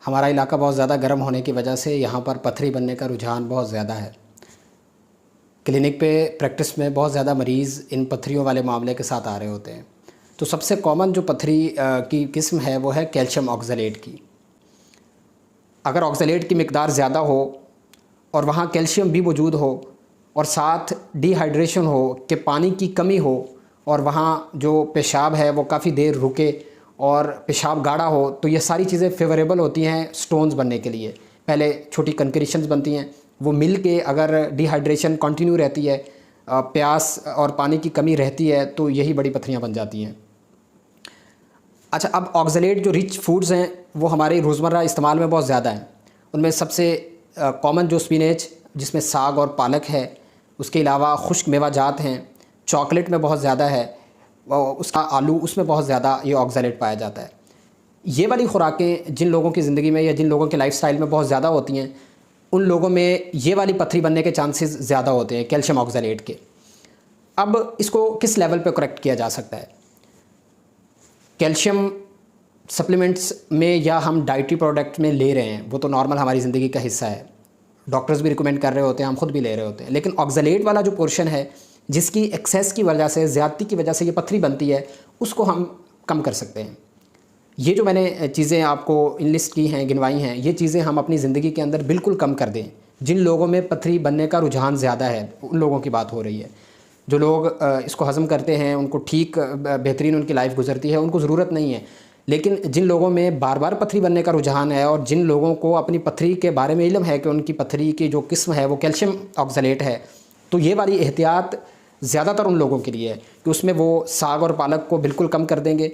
ہمارا علاقہ بہت زیادہ گرم ہونے کی وجہ سے یہاں پر پتھری بننے کا رجحان بہت زیادہ ہے۔ کلینک پہ پریکٹس میں بہت زیادہ مریض ان پتھریوں والے معاملے کے ساتھ آ رہے ہوتے ہیں۔ تو سب سے کامن جو پتھری کی قسم ہے وہ ہے کیلشیم آکزیلیٹ کی۔ اگر آکزیلیٹ کی مقدار زیادہ ہو اور وہاں کیلشیم بھی موجود ہو اور ساتھ ڈی ہائیڈریشن ہو کہ پانی کی کمی ہو اور وہاں جو پیشاب ہے وہ کافی دیر رکے اور پیشاب گاڑھا ہو، تو یہ ساری چیزیں فیوریبل ہوتی ہیں سٹونز بننے کے لیے۔ پہلے چھوٹی کنکریشنز بنتی ہیں، وہ مل کے اگر ڈی ہائیڈریشن کنٹینیو رہتی ہے، پیاس اور پانی کی کمی رہتی ہے، تو یہی بڑی پتھریاں بن جاتی ہیں۔ اچھا، اب آکزیلیٹ جو رچ فوڈز ہیں وہ ہمارے روزمرہ استعمال میں بہت زیادہ ہیں۔ ان میں سب سے کامن جو سپینیچ جس میں ساگ اور پالک ہے، اس کے علاوہ خشک میوہ جات ہیں، چاکلیٹ میں بہت زیادہ ہے، اس کا آلو، اس میں بہت زیادہ یہ آکزیلیٹ پایا جاتا ہے۔ یہ والی خوراکیں جن لوگوں کی زندگی میں یا جن لوگوں کے لائف سٹائل میں بہت زیادہ ہوتی ہیں، ان لوگوں میں یہ والی پتھری بننے کے چانسز زیادہ ہوتے ہیں کیلشیم آکزیلیٹ کے۔ اب اس کو کس لیول پہ کریکٹ کیا جا سکتا ہے؟ کیلشیم سپلیمنٹس میں یا ہم ڈائٹری پروڈکٹ میں لے رہے ہیں، وہ تو نارمل ہماری زندگی کا حصہ ہے، ڈاکٹرز بھی ریکمینڈ کر رہے ہوتے ہیں، ہم خود بھی لے رہے ہوتے ہیں۔ لیکن آکزیلیٹ والا جو پورشن ہے جس کی ایکسیس کی وجہ سے، زیادتی کی وجہ سے یہ پتھری بنتی ہے، اس کو ہم کم کر سکتے ہیں۔ یہ جو میں نے چیزیں آپ کو انلسٹ کی ہیں، گنوائی ہیں، یہ چیزیں ہم اپنی زندگی کے اندر بالکل کم کر دیں۔ جن لوگوں میں پتھری بننے کا رجحان زیادہ ہے ان لوگوں کی بات ہو رہی ہے۔ جو لوگ اس کو ہضم کرتے ہیں، ان کو ٹھیک بہترین ان کی لائف گزرتی ہے، ان کو ضرورت نہیں ہے۔ لیکن جن لوگوں میں بار بار پتھری بننے کا رجحان ہے اور جن لوگوں کو اپنی پتھری کے بارے میں علم ہے کہ ان کی پتھری کی جو قسم ہے وہ کیلشیم آکزیلیٹ ہے، تو یہ والی احتیاط زیادہ تر ان لوگوں کے لیے ہے کہ اس میں وہ ساگ اور پالک کو بالکل کم کر دیں گے،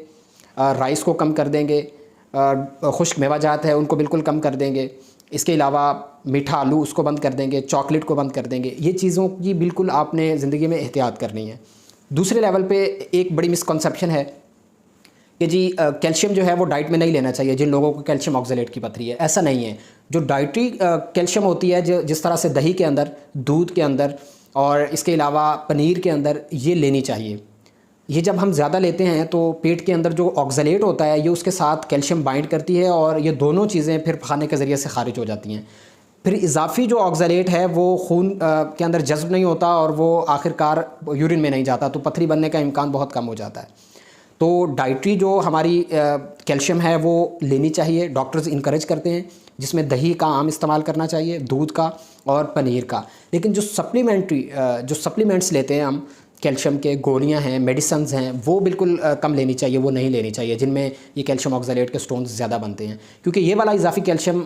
رائس کو کم کر دیں گے، خشک میوہ جات ہے ان کو بالکل کم کر دیں گے، اس کے علاوہ میٹھا آلو اس کو بند کر دیں گے، چاکلیٹ کو بند کر دیں گے۔ یہ چیزوں کی بالکل آپ نے زندگی میں احتیاط کرنی ہے۔ دوسرے لیول پہ ایک بڑی مسکنسیپشن ہے کہ جی کیلشیم جو ہے وہ ڈائٹ میں نہیں لینا چاہیے جن لوگوں کو کیلشیم آکزیلیٹ کی پتھری ہے۔ ایسا نہیں ہے۔ جو ڈائٹری کیلشیم ہوتی ہے، جس طرح سے دہی کے اندر، دودھ کے اندر اور اس کے علاوہ پنیر کے اندر یہ لینی چاہیے۔ یہ جب ہم زیادہ لیتے ہیں تو پیٹ کے اندر جو آکزیلیٹ ہوتا ہے یہ اس کے ساتھ کیلشیم بائنڈ کرتی ہے اور یہ دونوں چیزیں پھر کھانے کے ذریعے سے خارج ہو جاتی ہیں۔ پھر اضافی جو آکزیلیٹ ہے وہ خون کے اندر جذب نہیں ہوتا اور وہ آخر کار یورین میں نہیں جاتا، تو پتھری بننے کا امکان بہت کم ہو جاتا ہے۔ تو ڈائٹری جو ہماری کیلشیم ہے وہ لینی چاہیے، ڈاکٹرز انکریج کرتے ہیں، جس میں دہی کا عام استعمال کرنا چاہیے، دودھ کا اور پنیر کا۔ لیکن جو سپلیمنٹس لیتے ہیں ہم، کیلشیم کے گولیاں ہیں، میڈیسنز ہیں، وہ بالکل کم لینی چاہیے، وہ نہیں لینی چاہیے جن میں یہ کیلشیم آکزیلیٹ کے سٹونز زیادہ بنتے ہیں، کیونکہ یہ والا اضافی کیلشیم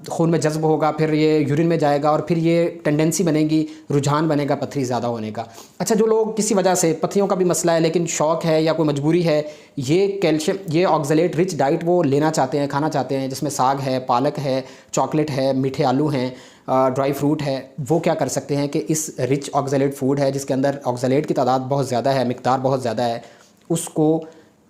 خون میں جذب ہوگا، پھر یہ یورین میں جائے گا اور پھر یہ ٹینڈنسی بنے گی، رجحان بنے گا پتھری زیادہ ہونے کا۔ اچھا، جو لوگ کسی وجہ سے، پتھریوں کا بھی مسئلہ ہے لیکن شوق ہے یا کوئی مجبوری ہے، یہ آکزیلیٹ رچ ڈائٹ وہ لینا چاہتے ہیں، کھانا چاہتے ہیں، جس میں ساگ ہے، پالک ہے، چاکلیٹ ہے، میٹھے آلو ہیں، ڈرائی فروٹ ہے، وہ کیا کر سکتے ہیں کہ اس رچ آکزیلیٹ فوڈ ہے جس کے اندر آکزیلیٹ کی تعداد بہت زیادہ ہے، مقدار بہت زیادہ ہے، اس کو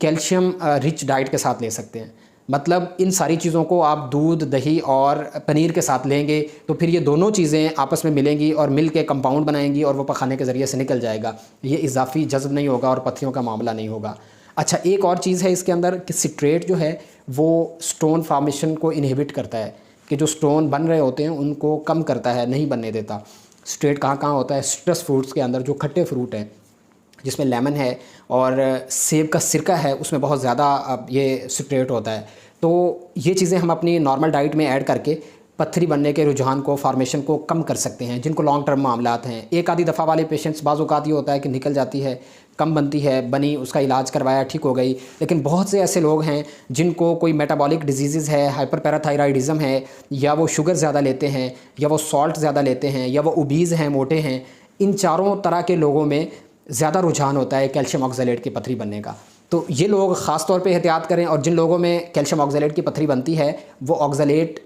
کیلشیم رچ ڈائٹ کے ساتھ لے سکتے ہیں۔ مطلب ان ساری چیزوں کو آپ دودھ، دہی اور پنیر کے ساتھ لیں گے تو پھر یہ دونوں چیزیں آپس میں ملیں گی اور مل کے کمپاؤنڈ بنائیں گی اور وہ پخانے کے ذریعے سے نکل جائے گا۔ یہ اضافی جذب نہیں ہوگا اور پتھریوں کا معاملہ نہیں ہوگا۔ اچھا، ایک اور چیز ہے اس کے اندر کہ سٹریٹ جو ہے وہ سٹون فارمیشن کو انہیبٹ کرتا ہے، کہ جو سٹون بن رہے ہوتے ہیں ان کو کم کرتا ہے، نہیں بننے دیتا۔ سٹریٹ کہاں کہاں ہوتا ہے؟ سٹرس فروٹس کے اندر، جو کھٹے فروٹ ہیں جس میں لیمن ہے اور سیب کا سرکہ ہے، اس میں بہت زیادہ یہ سٹریٹ ہوتا ہے۔ تو یہ چیزیں ہم اپنی نارمل ڈائٹ میں ایڈ کر کے پتھری بننے کے رجحان کو، فارمیشن کو کم کر سکتے ہیں۔ جن کو لانگ ٹرم معاملات ہیں، ایک آدھی دفعہ والے پیشنٹس بعض اوقات یہ ہوتا ہے کہ نکل جاتی ہے، کم بنتی ہے، بنی، اس کا علاج کروایا، ٹھیک ہو گئی۔ لیکن بہت سے ایسے لوگ ہیں جن کو کوئی میٹابولک ڈیزیزز ہے، ہائپر پیراتھائرائڈزم ہے، یا وہ شوگر زیادہ لیتے ہیں، یا وہ سالٹ زیادہ لیتے ہیں، یا وہ اوبیز ہیں، موٹے ہیں۔ ان چاروں طرح کے لوگوں میں زیادہ رجحان ہوتا ہے کیلشیم آکزیلیٹ کی پتھری بننے کا۔ تو یہ لوگ خاص طور پہ احتیاط کریں، اور جن لوگوں میں کیلشیم آکزیلیٹ کی پتھری بنتی ہے وہ آکزیلیٹ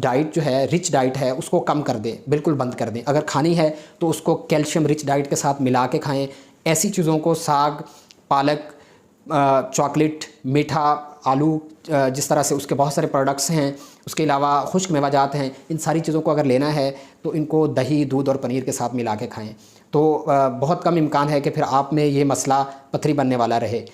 ڈائٹ جو ہے، رچ ڈائٹ ہے، اس کو کم کر دیں، بالکل بند کر دیں۔ اگر کھانی ہے تو اس کو کیلشیم رچ ڈائٹ کے ساتھ ملا کے کھائیں۔ ایسی چیزوں کو، ساگ، پالک، چاکلیٹ، میٹھا آلو، جس طرح سے اس کے بہت سارے پروڈکٹس ہیں، اس کے علاوہ خشک میوہ جات ہیں، ان ساری چیزوں کو اگر لینا ہے تو ان کو دہی، دودھ اور پنیر کے ساتھ ملا کے کھائیں۔ تو بہت کم امکان ہے کہ پھر آپ میں یہ مسئلہ پتھری بننے والا رہے۔